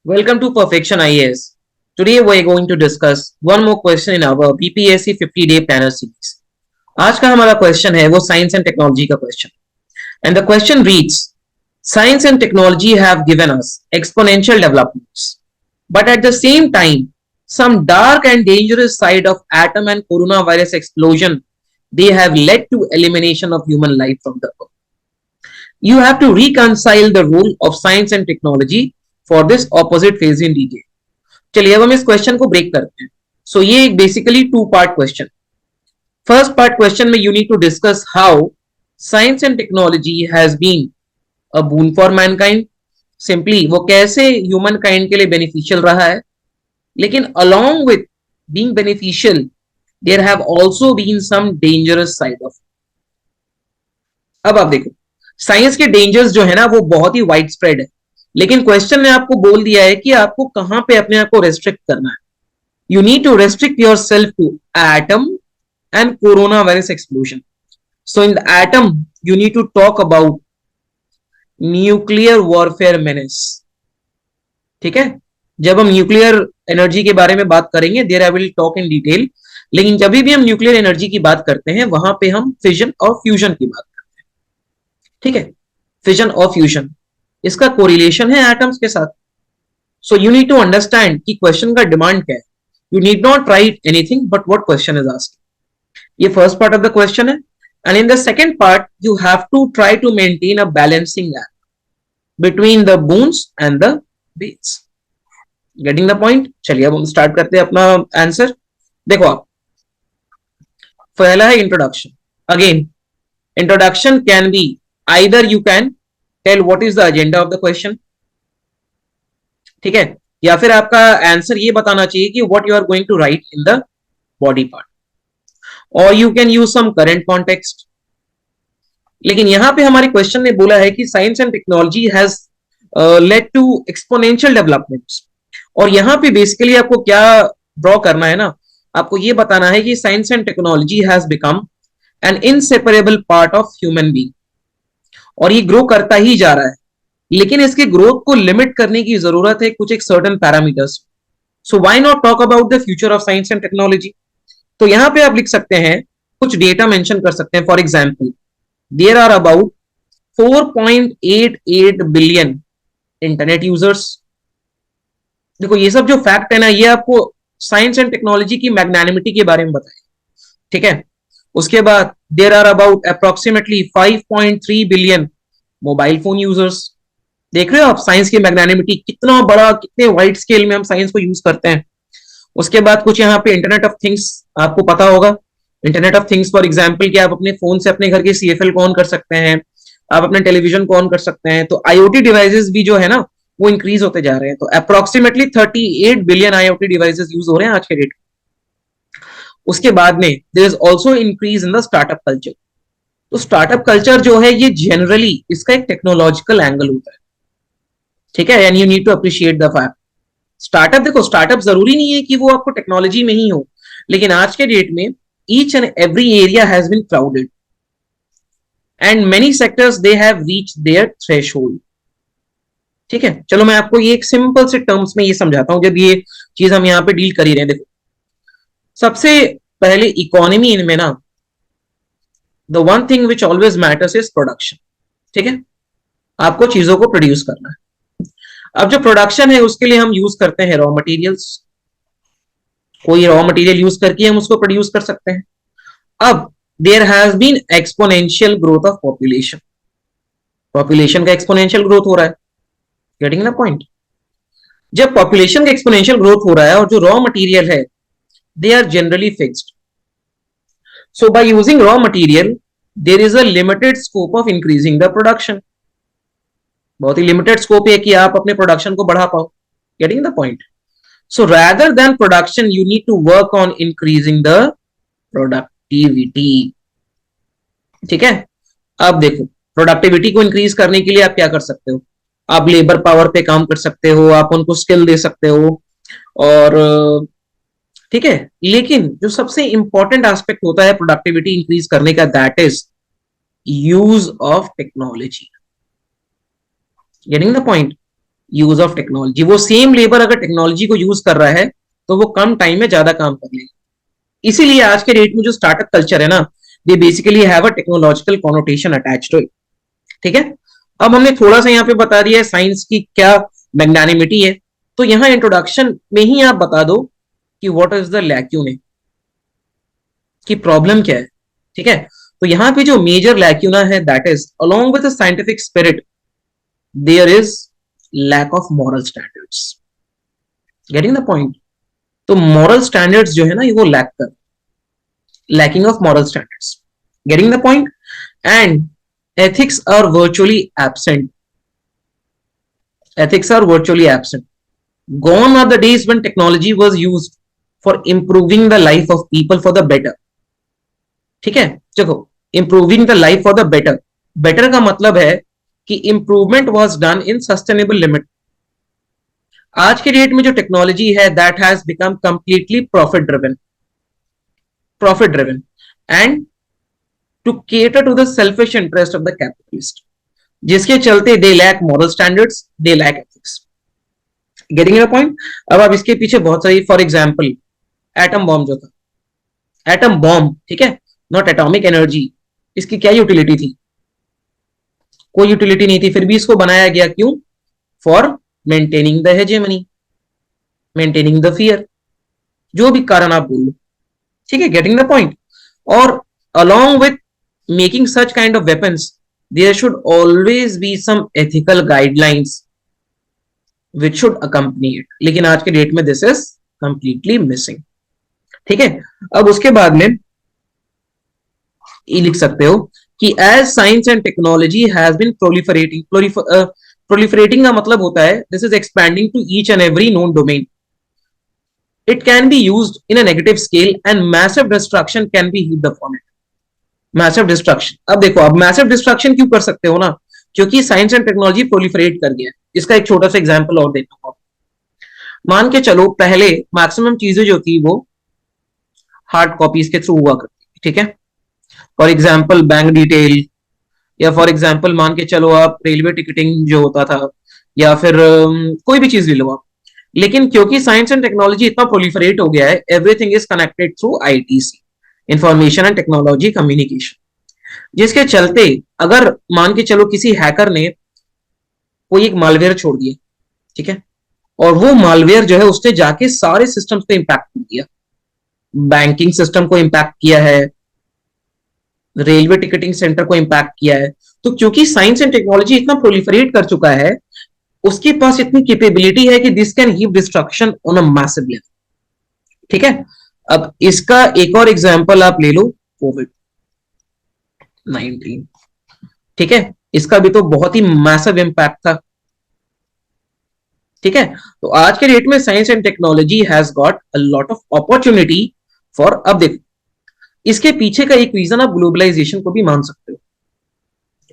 Welcome to Perfection IAS. Today we are going to discuss one more question in our BPSC 50-day planner series. आज का हमारा question है वो science and technology का question and the question reads science and technology have given us exponential developments but at the same time some dark and dangerous side of atom and coronavirus explosion they have led to elimination of human life from the earth. You have to reconcile the role of science and technology for this opposite phase in detail. चलिए अब हम इस question को break करते हैं. So ये एक basically two part question. First part question में you need to discuss how science and technology has been a boon for mankind. Simply वो कैसे ह्यूमन काइंड के लिए बेनिफिशियल रहा है, लेकिन along with being beneficial there have also been some dangerous side of. अब आप देखो साइंस के डेंजर्स जो है ना वो बहुत ही वाइड स्प्रेड है, लेकिन क्वेश्चन ने आपको बोल दिया है कि आपको कहां पे अपने आप को रेस्ट्रिक्ट करना है. You need to restrict yourself to atom and corona virus explosion. So in the atom you need to talk about nuclear warfare menace. ठीक है, जब हम न्यूक्लियर एनर्जी के बारे में बात करेंगे there I will talk in detail, लेकिन जब भी हम न्यूक्लियर एनर्जी की बात करते हैं वहां पे हम फिजन और फ्यूजन की बात करते हैं. ठीक है, फिजन और फ्यूजन इसका कोरिलेशन है एटम्स के साथ. So you need to understand कि क्वेश्चन का डिमांड क्या है. You need not write anything but what question is asked. ये first part of the question है. And in the second part you have to try to maintain a balancing act between the boons and the banes. Getting the point. चलिए अब हम start करते हैं अपना answer. देखो आप, पहला है introduction. Again introduction can be either you can tell what is the agenda of the question, ठीक है, या फिर आपका आंसर ये बताना चाहिए कि what you are going to write in the body part, और you can use some current context. लेकिन यहां पे हमारे क्वेश्चन ने बोला है कि science and technology has led to exponential developments, और यहां पे बेसिकली आपको क्या ड्रॉ करना है ना, आपको ये बताना है कि science and technology has become an inseparable part of human being, और ये ग्रो करता ही जा रहा है, लेकिन इसके ग्रोथ को लिमिट करने की जरूरत है कुछ एक certain parameters. So why not talk about the future of science and technology. तो यहां पे आप लिख सकते हैं, कुछ डेटा मेंशन कर सकते हैं. For example there are about 4.88 billion internet users. देखो ये सब जो फैक्ट है ना, ये आपको साइंस एंड टेक्नोलॉजी की मैग्नानिमिटी के बारे में बताए. ठीक है, उसके बाद there are about approximately 5.3 billion mobile phone users. देख रहे हो आप साइंस की मैग्नानिमिटी, कितना बड़ा, कितने वाइड स्केल में हम साइंस को यूज करते हैं. उसके बाद कुछ यहाँ पे इंटरनेट ऑफ थिंग्स आपको पता होगा. Internet of things for example कि आप अपने फोन से अपने घर के सीएफएल को ऑन कर सकते हैं, आप अपने टेलीविजन को ऑन कर सकते हैं. तो आईओटी डिवाइसेस भी जो है ना वो इंक्रीज होते जा रहे हैं. तो approximately 38 billion IoT devices use हो रहे हैं आज के डेट. उसके बाद में there is also increase in the startup culture. तो स्टार्टअप कल्चर जो है ये जनरली इसका एक टेक्नोलॉजिकल एंगल होता है. ठीक है, and you need to appreciate the fact. Startup, देखो स्टार्टअप जरूरी नहीं है कि वो आपको टेक्नोलॉजी में ही हो, लेकिन आज के डेट में each and every area has been crowded and many sectors they have reached their threshold. ठीक है, चलो मैं आपको ये एक सिंपल से टर्म्स में ये समझाता हूं जब ये चीज हम यहाँ पे डील कर ही रहे हैं. देखो सबसे पहले इकोनॉमी इनमें ना, the one thing which always matters is production. ठीक है, आपको चीजों को प्रोड्यूस करना है. अब जो प्रोडक्शन है उसके लिए हम यूज करते हैं रॉ मटेरियल्स. कोई रॉ मटेरियल यूज करके हम उसको प्रोड्यूस कर सकते हैं. अब there has been exponential growth of population. Population का एक्सपोनेंशियल ग्रोथ हो रहा है. Getting the point. जब पॉपुलेशन का एक्सपोनेंशियल ग्रोथ हो रहा है और जो रॉ मटेरियल है they are generally fixed. So by using raw material there is a limited scope of increasing the production. बहुत ही लिमिटेड स्कोप है कि आप अपने प्रोडक्शन को बढ़ा पाओ. Getting the point. So rather than production you need to work on increasing the productivity. ठीक है, अब देखो प्रोडक्टिविटी को इंक्रीज करने के लिए आप क्या कर सकते हो. आप लेबर पावर पे काम कर सकते हो, आप उनको स्किल दे सकते हो, और ठीक है, लेकिन जो सबसे इंपॉर्टेंट एस्पेक्ट होता है प्रोडक्टिविटी इंक्रीज करने का, that is use of technology. Getting the point. Use of technology, वो सेम लेबर अगर टेक्नोलॉजी को यूज कर रहा है तो वो कम टाइम में ज्यादा काम कर लेगा। इसीलिए आज के डेट में जो स्टार्टअप कल्चर है ना, they basically have a technological connotation attached to it. ठीक है, अब हमने थोड़ा सा यहाँ पे बता दिया है साइंस की क्या मैग्नानिमिटी है, तो यहाँ इंट्रोडक्शन में ही आप बता दो कि व्हाट इज द लैक्यूने, की प्रॉब्लम क्या है। ठीक है, तो यहाँ पे जो मेजर लैक्यूना है that is along with the scientific spirit there is lack of moral standards. Getting the point? तो मॉरल स्टैंडर्ड्स जो है ना, ये वो लैक कर, lacking of moral standards. Getting the point? And ethics are virtually absent. Ethics are virtually absent. Gone are the days when technology was used for improving the life of people for the better. ठीक है, देखो, improving the life for the better. Better का मतलब है कि improvement was done in sustainable limit. आज के date में जो टेक्नोलॉजी है that has become completely profit driven. Profit driven and to cater to the selfish interest of the capitalist, जिसके चलते they lack moral standards, they lack ethics. Getting your point? अब आप इसके पीछे बहुत सारी, फॉर एग्जाम्पल एटम बॉम्ब जो था, एटम बॉम्ब, ठीक है, नॉट एटॉमिक एनर्जी, इसकी क्या यूटिलिटी थी? कोई यूटिलिटी नहीं थी, फिर भी इसको बनाया गया, क्यों? For maintaining the hegemony, maintaining the fear, जो भी कारण आप बोल लो। ठीक है, गेटिंग द पॉइंट? और along with making such kind of weapons there should always be some ethical guidelines which should accompany it, लेकिन आज के डेट में this is completely missing. ठीक है, अब उसके बाद में ये लिख सकते हो कि as science and technology has been proliferating का मतलब होता है this is expanding to each and every known domain. It can be used in a negative scale and massive destruction can be heaped upon it. Massive destruction, अब देखो, अब massive destruction क्यों कर सकते हो ना, क्योंकि साइंस एंड टेक्नोलॉजी प्रोलिफरेट कर गया है। इसका एक छोटा सा एग्जांपल और देता हूं। मान के चलो पहले मैक्सिमम चीजें जो थी वो हार्ड कॉपीज के थ्रू हुआ करती थी। ठीक है, फॉर एग्जांपल बैंक डिटेल, या फॉर एग्जांपल मान के चलो आप रेलवे टिकटिंग जो होता था, या फिर कोई भी चीज ले लो आप। लेकिन क्योंकि साइंस एंड टेक्नोलॉजी इतना प्रोलिफरेट हो गया है, everything is connected through ITC, information and technology communication, जिसके चलते अगर मान के चलो किसी हैकर ने कोई एक मालवेयर छोड़ दिया, ठीक है, और वो मालवेयर जो है उसने जाके सारे सिस्टम्स को इंपैक्ट कर दिया, बैंकिंग सिस्टम को इंपैक्ट किया है, रेलवे टिकटिंग सेंटर को इंपैक्ट किया है, तो क्योंकि साइंस एंड टेक्नोलॉजी इतना प्रोलिफरेट कर चुका है, उसके पास इतनी कैपेबिलिटी है कि this can heave destruction on a massive level. ठीक है, अब इसका एक और एग्जांपल आप ले लो, कोविड 19। ठीक है, इसका भी तो बहुत ही मैसिव इंपैक्ट था। ठीक है, तो आज के डेट में science and technology has got a lot of opportunity for, अब देखो, इसके पीछे का एक रीजन आप ग्लोबलाइजेशन को भी मान सकते हो,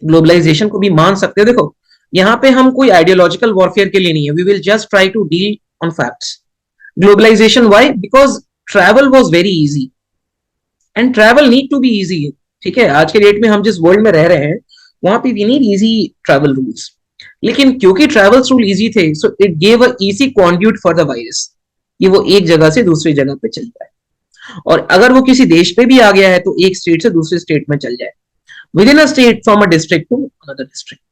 ग्लोबलाइजेशन को भी मान सकते हो। देखो, यहां पे हम कोई आइडियोलॉजिकल वॉरफेयर के लिए नहीं है, we will just try to deal on facts. Globalisation why? Because travel was very easy and travel need to be easy. ठीक है, आज के डेट में हम जिस वर्ल्ड में रह रहे हैं वहां पे we need easy travel rules, लेकिन क्योंकि ट्रैवल रूल इजी थे, so it gave a easy conduit for the virus, ये वो एक जगह से दूसरी जगह पे चल जाए, और अगर वो किसी देश पे भी आ गया है तो एक स्टेट से दूसरे स्टेट में चल जाए, within a state, from a district to another district.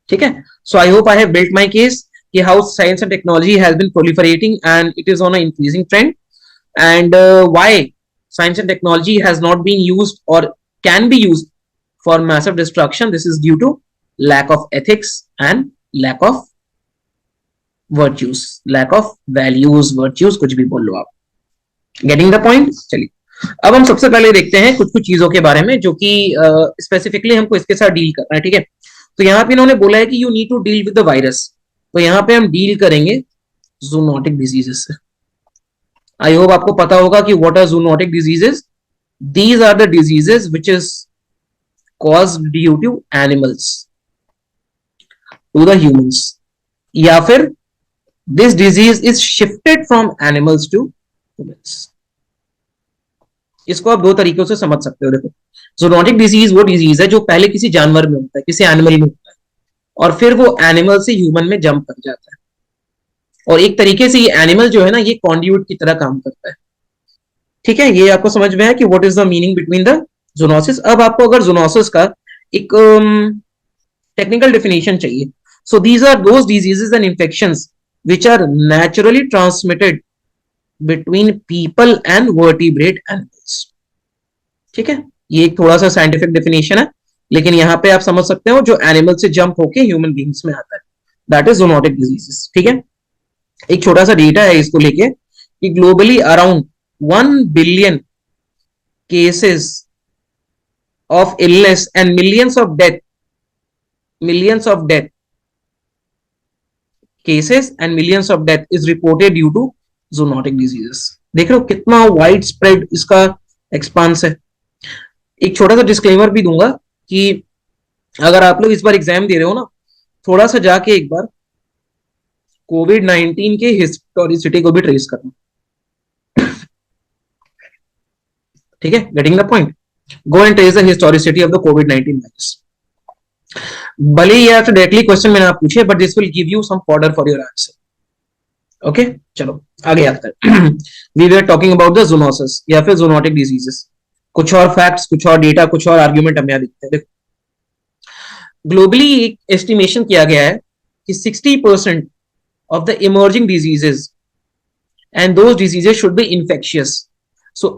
ठीक है, so I hope I have built my case कि how science and technology has been proliferating and it is on a increasing trend, and why science and technology has not been used or can be used for massive destruction. This is due to lack of ethics and lack of virtues, lack of values, virtues, कुछ भी बोल लो आप। Getting the point? चलिए, अब हम सबसे पहले देखते हैं कुछ कुछ चीजों के बारे में जो कि स्पेसिफिकली हमको इसके साथ डील करना है। ठीक है, तो यहाँ पे इन्होंने बोला है कि you need to deal with the virus, तो यहाँ पे हम डील करेंगे जूनोटिक डिजीजेस से। आई होप आपको पता होगा कि what are zoonotic diseases. These are the diseases which is caused due to animals to the humans, या फिर this disease is shifted from animals to humans. इसको आप दो तरीकों से समझ सकते हो। देखो, जूनोटिक डिजीज वो डिजीज है जो पहले किसी जानवर में होता है, किसी एनिमल में होता है, और फिर वो एनिमल से ह्यूमन में जंप कर जाता है। और एक तरीके से ये एनिमल जो है ना, ये कॉन्ड्यूट की तरह काम करता है। ठीक है, ये आपको समझ में है कि what is the meaning between the zoonosis. अब आपको अगर जूनोसिस का एक टेक्निकल डेफिनेशन चाहिए, so these are those diseases and infections which are naturally transmitted between people and vertebrate animals। ठीक है, ये एक थोड़ा सा साइंटिफिक डेफिनेशन है, लेकिन यहां पे आप समझ सकते हो जो एनिमल से जंप होके ह्यूमन बींग्स में आता है, दैट इज जूनोटिक डिजीजेस। ठीक है, एक छोटा सा डेटा है इसको लेके कि globally around 1 billion cases of illness and millions of death cases and millions of death is reported due to zoonotic diseases. देख रहे हो कितना वाइड स्प्रेड इसका एक्सपांस है। एक छोटा सा डिस्क्लेमर भी दूंगा कि अगर आप लोग इस बार एग्जाम दे रहे हो ना, थोड़ा सा जाके एक बार कोविड-19 के हिस्टोरिसिटी को भी ट्रेस करना। ठीक है, getting the point. Go and trace the historicity of the COVID virus. भले ही आपसे डायरेक्टली क्वेश्चन मैंने आप पूछे, but this will give you some fodder for your answer. Okay, चलो आगे आता है। We were talking about the zoonosis या फिर जूनोटिक डिजीजेस। कुछ और फैक्ट्स, कुछ और डेटा, कुछ और आर्ग्यूमेंट हमें यहाँ दिखते हैं। देखो, ग्लोबली एक एस्टिमेशन किया गया है कि 60% of the emerging diseases and those diseases should be infectious। so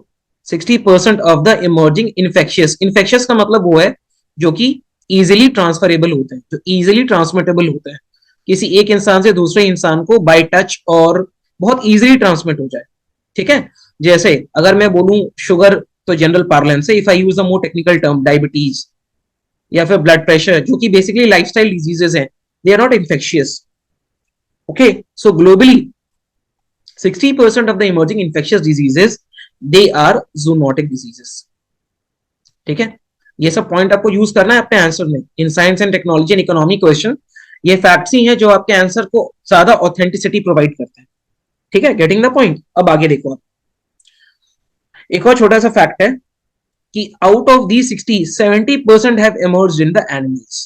60% of the emerging infectious का मतलब वो है जो कि easily transferable होते हैं, जो easily transmittable होते हैं, किसी एक इंसान से दूसरे इंसान को बाय टच और बहुत easily ट्रांसमिट हो जाए। ठीक है, जैसे अगर मैं बोलूं शुगर तो जनरल पार्लेंस से, if I use a more technical term diabetes या फिर ब्लड प्रेशर, जो कि बेसिकली लाइफस्टाइल डिजीजेस हैं, they are not infectious. Okay, so globally 60% of the emerging infectious diseases they are zoonotic diseases। ठीक है, ये सब पॉइंट आपको यूज करना है अपने आंसर में in science and technology and economy question. ये फैक्ट्स ही हैं जो आपके आंसर को ज्यादा ऑथेंटिसिटी प्रोवाइड करते हैं। ठीक है, गेटिंग द पॉइंट। अब आगे देखो आप, एक और छोटा सा फैक्ट है कि out of the 60 70% have emerged in the animals।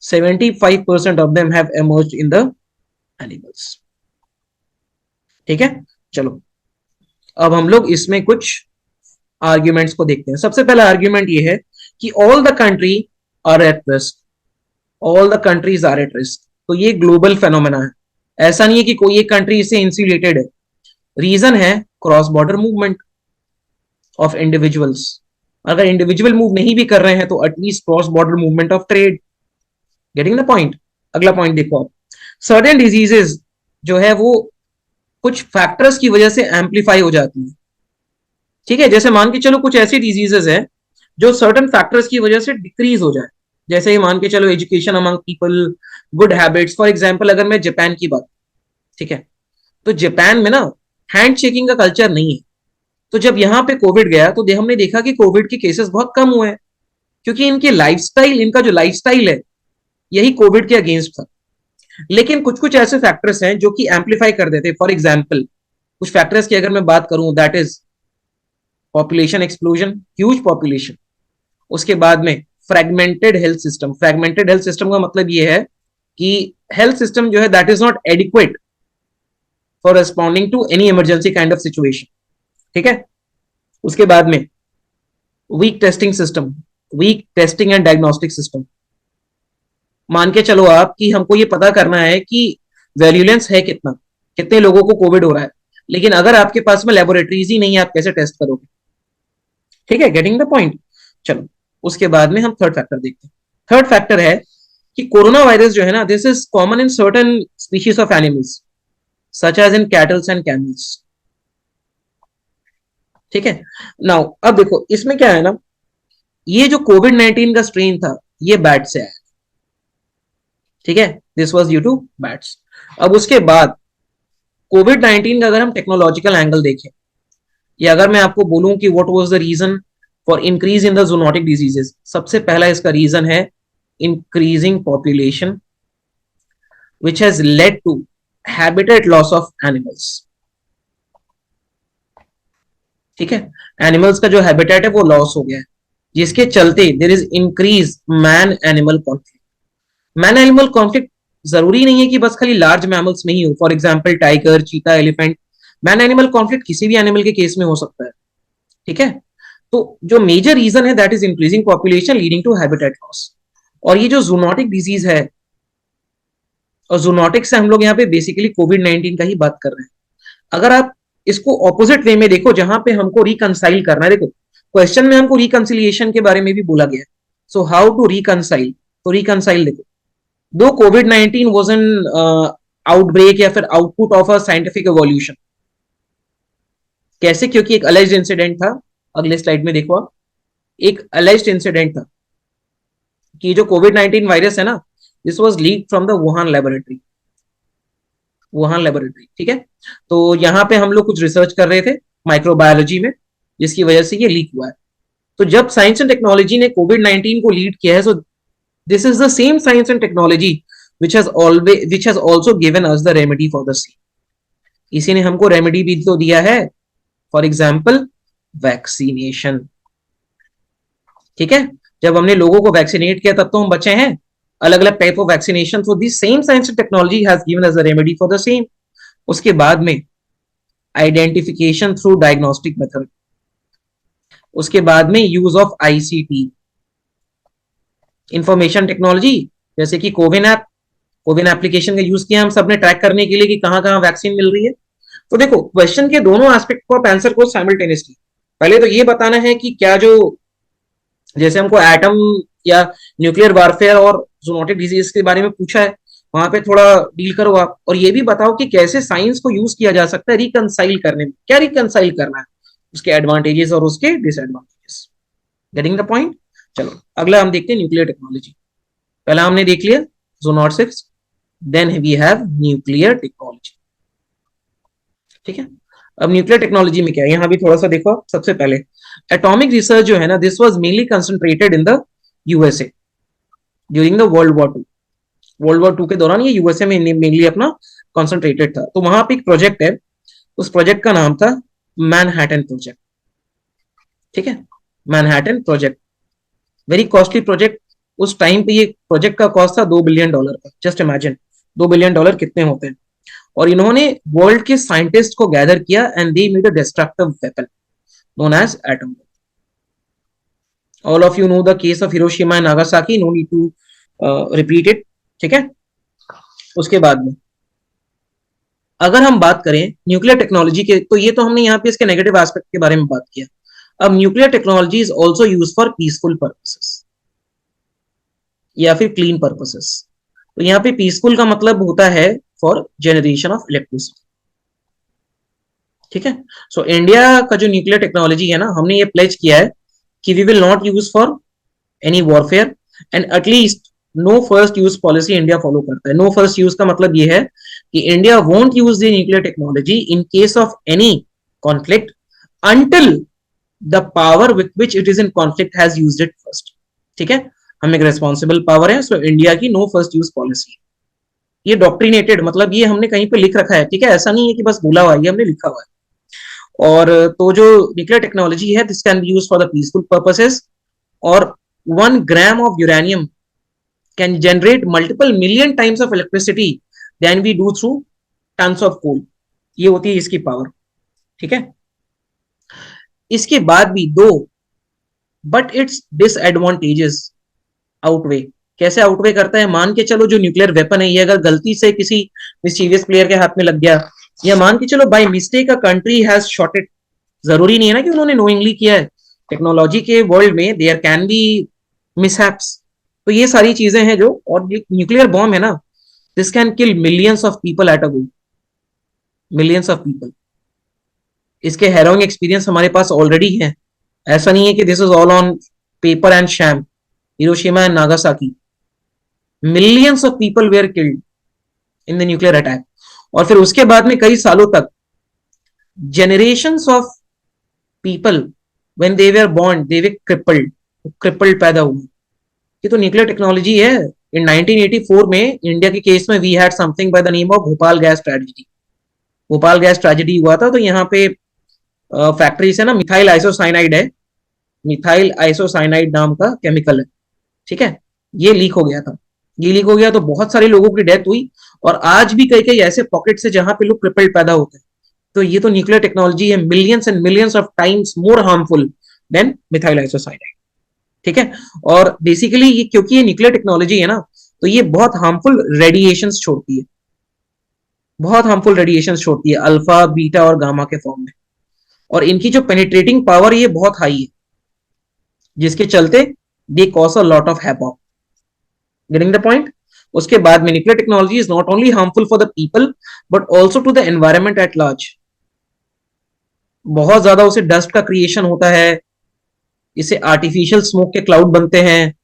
75% of them have emerged in the animals। ठीक है, चलो अब हम लोग इसमें कुछ आर्ग्यूमेंट्स को देखते हैं। सबसे पहला आर्ग्यूमेंट ये है कि all the country are at risk. All the countries are at risk, तो ये ग्लोबल फेनोमेना है, ऐसा नहीं है कि कोई एक कंट्री इससे इंसुलेटेड है। रीजन है cross border movement of individuals. अगर इंडिविजुअल मूव नहीं भी कर रहे हैं तो at least cross border movement of trade. Getting the point. अगला पॉइंट देखो आप, सर्टेन डिजीजेस जो है वो कुछ फैक्टर्स की वजह से एम्पलीफाई हो जाती है। ठीक है, जैसे मान के चलो कुछ ऐसी डिजीजेस हैं जो सर्टेन फैक्टर्स की वजह से डिक्रीज हो जाए, जैसे ही मान के चलो education among people, good habits. For example अगर मैं जापान की बात, ठीक है, तो जापान में ना हैंड शेकिंग का कल्चर नहीं है। तो जब यहाँ पे कोविड गया तो हमने देखा कि कोविड के केसेस बहुत कम हुए हैं, क्योंकि इनके लाइफस्टाइल, इनका जो लाइफस्टाइल है यही कोविड के अगेंस्ट था। लेकिन कुछ कुछ ऐसे फैक्टर्स हैं जो कि एम्पलीफाई कर देते। फॉर एग्जाम्पल कुछ फैक्टर्स की अगर मैं बात करूं, that is population explosion, huge population. उसके बाद में fragmented health system. Fragmented health system का मतलब ये है कि हेल्थ सिस्टम जो है that is not adequate for responding to any emergency kind of situation. ठीक है, उसके बाद में weak testing system, weak testing and diagnostic system. मान के चलो आप कि हमको ये पता करना है कि वैल्यूलेंस है कितना, कितने लोगों को कोविड हो रहा है, लेकिन अगर आपके पास में लेबोरेटरीज ही नहीं है, आप कैसे टेस्ट करोगे। ठीक है, गेटिंग द पॉइंट। चलो उसके बाद में हम थर्ड फैक्टर देखते हैं। थर्ड फैक्टर है कि कोरोना वायरस जो है ना, this is common in certain species of animals such as in cattles and camels. ठीक है, नाउ अब देखो इसमें क्या है ना, ये जो कोविड-19 का स्ट्रेन था ये बैट से आया। ठीक है, this was due to bats. अब उसके बाद कोविड-19 का अगर हम टेक्नोलॉजिकल एंगल देखें, या अगर मैं आपको बोलूं कि what was the reason for increase in the zoonotic diseases, सबसे पहला इसका रीजन है increasing population which has led to habitat loss of animals. ठीक है, एनिमल्स का जो हैबिटेट है वो लॉस हो गया है, जिसके चलते there is increase man animal conflict. Man animal conflict जरूरी नहीं है कि बस खाली लार्ज मैमल्स में ही हो, फॉर एग्जाम्पल टाइगर, चीता, एलिफेंट। मैन एनिमल कॉन्फ्लिक्ट किसी भी एनिमल के केस में हो सकता है, ठीक है। तो जो मेजर रीजन है that is increasing population leading to habitat loss. और ये जो जूनोटिक डिजीज है, और जूनोटिक से हम लोग यहाँ पे बेसिकली कोविड-19 का ही बात कर रहे हैं। अगर आप इसको ऑपोजिट वे में देखो, जहां पे हमको रिकंसाइल करना है, देखो क्वेश्चन में हमको रिकंसिलिएशन के बारे में भी बोला गया है। सो हाउ टू रिकंसाइल, तो रिकंसाइल देखो, दो कोविड-19 वाज एन आउटब्रेक या फिर output of a scientific evolution. कैसे? क्योंकि एक अलेज्ड इंसिडेंट था, अगले स्लाइड में देखो आप, एक अलेज्ड इंसिडेंट था कि जो कोविड-19 वायरस है ना, this was leaked from the Wuhan laboratory, Wuhan laboratory, ठीक है। तो यहाँ पे हम लोग कुछ रिसर्च कर रहे थे माइक्रोबायोलॉजी में, जिसकी वजह से ये लीक हुआ है। तो जब साइंस एंड टेक्नोलॉजी ने कोविड-19 को लीड किया है, so this is the same science and technology which has also given us the remedy for the same. इसी ने हमको रेमेडी भी तो दिया है, फॉर एग्जाम्पल वैक्सीनेशन, ठीक है। जब हमने लोगों को वैक्सीनेट किया तब तो हम बचे हैं, अलग अलग type of vaccination, so this same science and technology has given us the remedy for the same. उसके बाद में आइडेंटिफिकेशन थ्रू डायग्नोस्टिक मेथड, उसके बाद में use of ICT, information technology, जैसे कि कोविन ऐप, कोविन एप्लीकेशन का यूज किया हम सबने ट्रैक करने के लिए कि कहां कहां वैक्सीन मिल रही है। तो देखो क्वेश्चन के दोनों एस्पेक्ट को आप आंसर को साइमल्टेनियसली, पहले तो ये बताना है कि क्या जो, जैसे हमको एटम या न्यूक्लियर वारफेयर और जूनोटिक डिजीज के बारे में पूछा है, वहां पे थोड़ा डील करो आप, और ये भी बताओ कि कैसे साइंस को यूज किया जा सकता है रिकंसाइल करने में, क्या रिकंसाइल करना है, उसके एडवांटेजेस और उसके डिसएडवांटेजेस। Getting the point? चलो अगला हम देखते हैं न्यूक्लियर टेक्नोलॉजी। पहला हमने देख लिया zoonotics, then we have nuclear technology, ठीक है। अब न्यूक्लियर टेक्नोलॉजी में क्या है, यहां भी थोड़ा सा देखो। सबसे पहले एटॉमिक रिसर्च जो है ना, this was mainly concentrated in the USA during the world war two के दौरान ये यूएसए में मेनली अपना कॉन्सेंट्रेटेड था। तो वहां पे एक प्रोजेक्ट है, उस प्रोजेक्ट का नाम था मैनहट्टन प्रोजेक्ट, ठीक है। Manhattan project, very costly project. उस टाइम पे ये प्रोजेक्ट का कॉस्ट था $2 बिलियन का। जस्ट इमेजिन $2 बिलियन कितने होते हैं। और इन्होंने वर्ल्ड के साइंटिस्ट को गैदर किया and they made a destructive weapon known as atom. All of you know the case of Hiroshima and Nagasaki, no need to repeat it, ठीक है। उसके बाद में अगर हम बात करें न्यूक्लियर टेक्नोलॉजी के, तो ये तो हमने यहाँ पे इसके नेगेटिव एस्पेक्ट के बारे में बात किया। अब nuclear technology is also use for peaceful purposes या फिर क्लीन पर्पसेस। तो यहाँ पे पीसफुल का मतलब होता है फॉर जनरेशन ऑफ इलेक्ट्रिसिटी, ठीक है। सो इंडिया का जो न्यूक्लियर टेक्नोलॉजी है ना, हमने ये प्लेज किया है कि we will not use for any warfare and at least no first use policy India follow करता है। नो फर्स्ट यूज का मतलब ये है कि India won't use the nuclear technology in case of any conflict until the power with which it is in conflict has used it first, ठीक है। हम एक रेस्पॉन्सिबल पावर है, सो इंडिया की नो फर्स्ट यूज पॉलिसी। ये डॉक्ट्रिनेटेड, मतलब ये हमने कहीं पे लिख रखा है, ठीक है, ऐसा नहीं है कि बस बोला हुआ है, ये हमने लिखा हुआ है। और तो जो न्यूक्लियर टेक्नोलॉजी है, this can be use for the peaceful purposes. और 1 gram of uranium can generate multiple million times of electricity than we do through tons of coal. ये होती है इसकी पावर, ठीक है। इसके बाद भी दो, बट इट्स डिसएडवांटेजेस आउटवे। कैसे आउटवे करता है? मान के चलो जो न्यूक्लियर वेपन है, ये अगर गलती से किसी मिस्चीवियस प्लेयर के हाथ में लग गया, या मान के चलो by mistake a country has shot it, जरूरी नहीं है ना कि उन्होंने नोइंगली किया है। टेक्नोलॉजी के वर्ल्ड में देयर कैन बी मिसहैप्स। तो ये सारी चीजें हैं जो, और न्यूक्लियर बॉम्ब है ना, this can kill millions of people at a go, millions of people. इसके हैरोइंग एक्सपीरियंस हमारे पास ऑलरेडी है। ऐसा नहीं है कि this is all on paper and sham. Hiroshima and Nagasaki, millions of people where killed in the nuclear attack. और फिर उसके बाद में कई सालों तक generations of people when they were born they were crippled पैदा हुए। ये तो न्यूक्लियर टेक्नोलॉजी है। इन 1984 में इंडिया के केस में we had something by the name of Bhopal gas tragedy. Bhopal gas tragedy हुआ था, तो यहाँ पे फैक्ट्री से ना मिथाइल आइसोसाइनाइड है, मिथाइल आइसोसाइनाइड नाम का केमिकल है, ठीक है, ये लीक हो गया था। ये लीक हो गया तो बहुत सारे लोगों की डेथ हुई, और आज भी कई कई ऐसे पॉकेट्स है जहां पे लोग क्रिपल्ड पैदा होते हैं। तो ये तो न्यूक्लियर टेक्नोलॉजी है millions and millions of times more harmful than methyl isocyanide. ठीक है। और बेसिकली ये क्योंकि ये न्यूक्लियर टेक्नोलॉजी है ना, तो ये बहुत हार्मफुल रेडिएशंस छोड़ती है, बहुत हार्मफुल रेडिएशंस छोड़ती है अल्फा बीटा और गामा के फॉर्म में। और इनकी जो पेनिट्रेटिंग पावर ये बहुत हाई है, जिसके चलते they cause a lot of havoc. Getting the point. उसके बाद में nuclear technology is not only harmful for the people but also to the environment at large. बहुत ज्यादा उसे डस्ट का क्रिएशन होता है, इससे आर्टिफिशियल स्मोक के क्लाउड बनते हैं।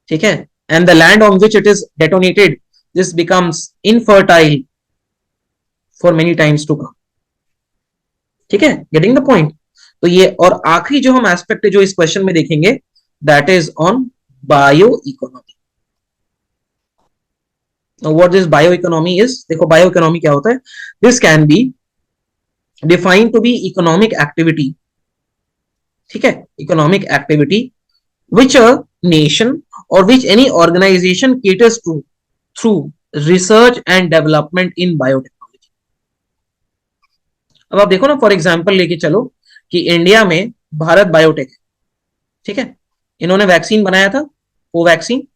ठीक है। And the land on which it is detonated this becomes infertile for many times to come. ठीक है। Getting the point. तो ये और आखिरी जो हम एस्पेक्ट जो इस क्वेश्चन में देखेंगे that is on bio economy. What this bio economy is, देखो बायो इकोनॉमी क्या होता है। This can be defined to be economic activity. ठीक है। Economic activity which a nation or which any organization caters to through research and development in biotechnology। अब आप देखो ना, फॉर एग्जांपल लेके चलो कि इंडिया में भारत बायोटेक है। ठीक है। इन्होंने वैक्सीन बनाया था Covaxin,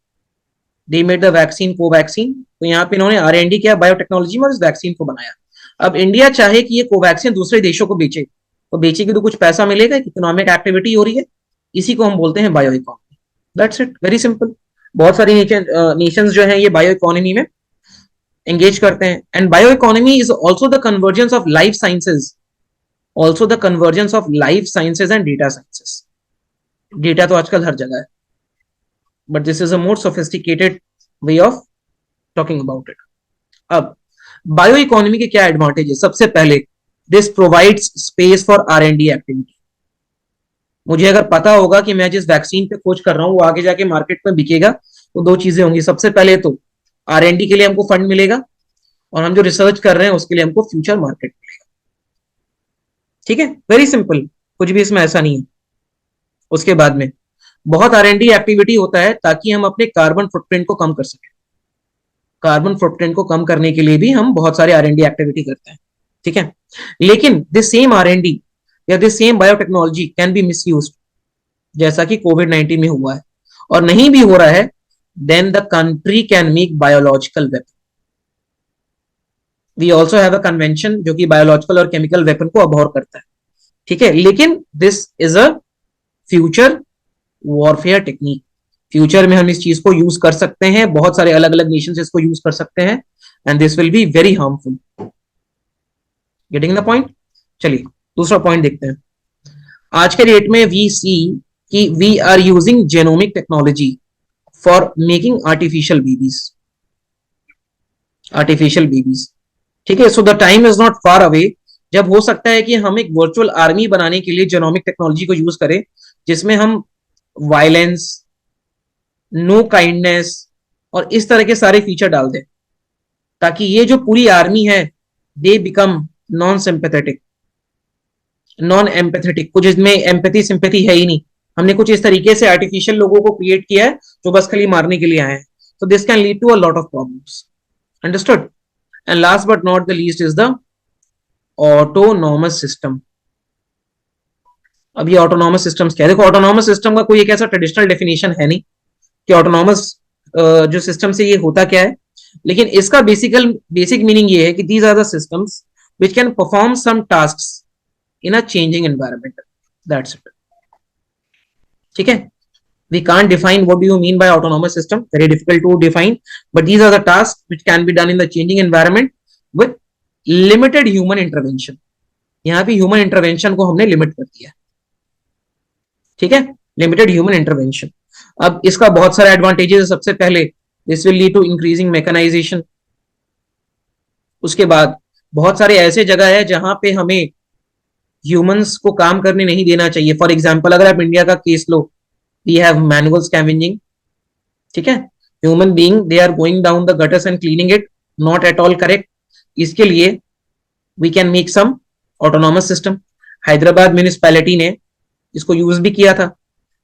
they made the vaccine Covaxin. तो यहाँ पे इन्होंने R&D किया बायोटेक्नोलॉजी में और इस वैक्सीन को बनाया। अब इंडिया चाहे कि ये कोवैक्सीन दूसरे देशों को बेचे, तो बेचेगी तो कुछ पैसा मिलेगा, इकोनॉमिक एक्टिविटी हो रही है, इसी को हम बोलते हैं bio economy. That's it, very simple. बहुत सारी नेशंस जो हैं ये बायो इकोनॉमी में एंगेज करते हैं। And bio economy is also the convergence of life sciences, also the convergence of life sciences and data sciences. Data तो आजकल हर जगह है, but this is a more sophisticated way of talking about it. अब bio economy के क्या advantage है। सबसे पहले this provides space for R&D activity. मुझे अगर पता होगा कि मैं जिस वैक्सीन पे खोज कर रहा हूं वो आगे जाके मार्केट में बिकेगा, तो दो चीजें होंगी। सबसे पहले तो R&D के लिए हमको फंड मिलेगा, और हम जो रिसर्च कर रहे हैं उसके लिए हमको फ्यूचर मार्केट मिलेगा। ठीक है, वेरी सिंपल, कुछ भी इसमें ऐसा नहीं है। उसके बाद में बहुत R&D एक्टिविटी होता है ताकि हम अपने कार्बन फुटप्रिंट को कम कर सकें। कार्बन फुटप्रिंट को कम करने के लिए भी हम बहुत सारे R&D एक्टिविटी करते हैं। ठीक है। लेकिन दिस सेम R&D या this same biotechnology can be misused, जैसा कि कोविड-19 में हुआ है। और नहीं भी हो रहा है, then the country can make biological weapon. We also have a convention जो कि बायोलॉजिकल और केमिकल वेपन को अबॉर करता है। ठीक है। लेकिन this is a future warfare technique. Future में हम इस चीज को यूज कर सकते हैं, बहुत सारे अलग अलग नेशन इसको यूज कर सकते हैं, and this will be very harmful. Getting the point. चलिए दूसरा पॉइंट देखते हैं। आज के डेट में वी सी कि we are using genomic technology for making artificial babies. Artificial babies. ठीक है। So the time is not far away जब हो सकता है कि हम एक वर्चुअल आर्मी बनाने के लिए जेनोमिक टेक्नोलॉजी को यूज करें, जिसमें हम वायलेंस, नो काइंडनेस और इस तरह के सारे फीचर डाल दें, ताकि ये जो पूरी आर्मी है they become non sympathetic, non empathetic. कुछ इसमें एम्पैथी सिंपैथी है ही नहीं। हमने कुछ इस तरीके से आर्टिफिशियल लोगों को क्रिएट किया है जो बस खाली मारने के लिए आए हैं। So this can lead to a lot of problems. Understood? And last but not the least is the autonomous system. अब ये ऑटोनॉमस सिस्टम्स क्या है। देखो ऑटोनॉमस सिस्टम का कोई एक ऐसा ट्रेडिशनल डेफिनेशन है नहीं कि ऑटोनॉमस जो सिस्टम से ये होता क्या है, लेकिन इसका बेसिक मीनिंग ये है कि these are the systems which can perform some tasks in a changing environment. That's it. ठीक है। We can't define what do you mean by autonomous system, very difficult to define, but these are the tasks which can be done in the changing environment with limited human intervention। यहाँ पे human intervention को हमने limit कर दिया। ठीक है, limited human intervention. अब इसका बहुत सारे एडवांटेजेस है। सबसे पहले this will lead to increasing mechanisation. उसके बाद बहुत सारे ऐसे जगह है जहां पे हमें ह्यूमंस को काम करने नहीं देना चाहिए। फॉर एग्जाम्पल अगर आप इंडिया का केस लो, वी हैव मैनुअल स्कैवेंजिंग। ठीक है। Human being they are going down the gutters and cleaning it, not at all correct. इसके लिए we can make some autonomous system. Hyderabad municipality ने इसको यूज भी किया था,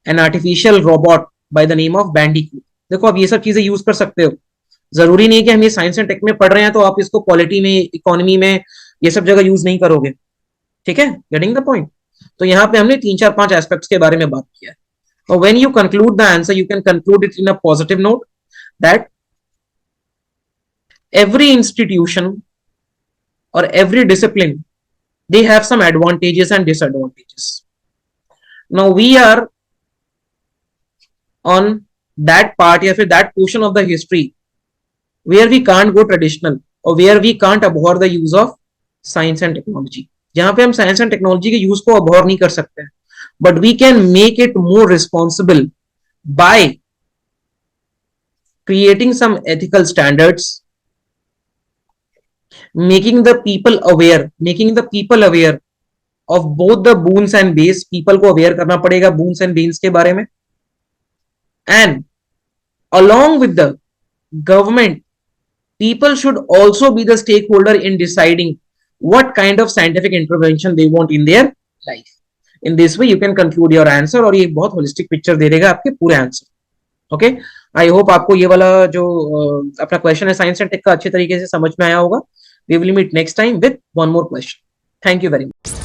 an artificial robot by the name of bandicoot. देखो आप ये सब चीजें यूज कर सकते हो, जरूरी नहीं है कि हम ये साइंस एंड टेक में पढ़ रहे हैं तो आप इसको पॉलिटी में, इकोनॉमी में, ये सब जगह यूज नहीं करोगे। ठीक है, गेटिंग द पॉइंट। तो यहाँ पे हमने 3 4 5 एस्पेक्ट्स के बारे में बात किया है। और when you conclude the answer you can conclude it in a positive note that every institution or every discipline, they have some advantages and disadvantages. Now we are on that part या फिर that portion of the history where we can't go traditional or where we can't abhor the use of science and technology, जहां पे हम science and technology के use को abhor नहीं कर सकते, but we can make it more responsible by creating some ethical standards, making the people aware of both the boons and banes. people को aware करना पड़ेगा boons and banes के बारे में, and along with the government, people should also be the stakeholder in deciding what kind of scientific intervention they want in their life. In this way you can conclude your answer और ये बहुत holistic picture दे देगा आपके पूरे answer. Okay, I hope आपको ये वाला जो अपना क्वेश्चन है साइंस एंड टेक का अच्छे तरीके से समझ में आया होगा। We will meet next time with one more question. Thank you very much.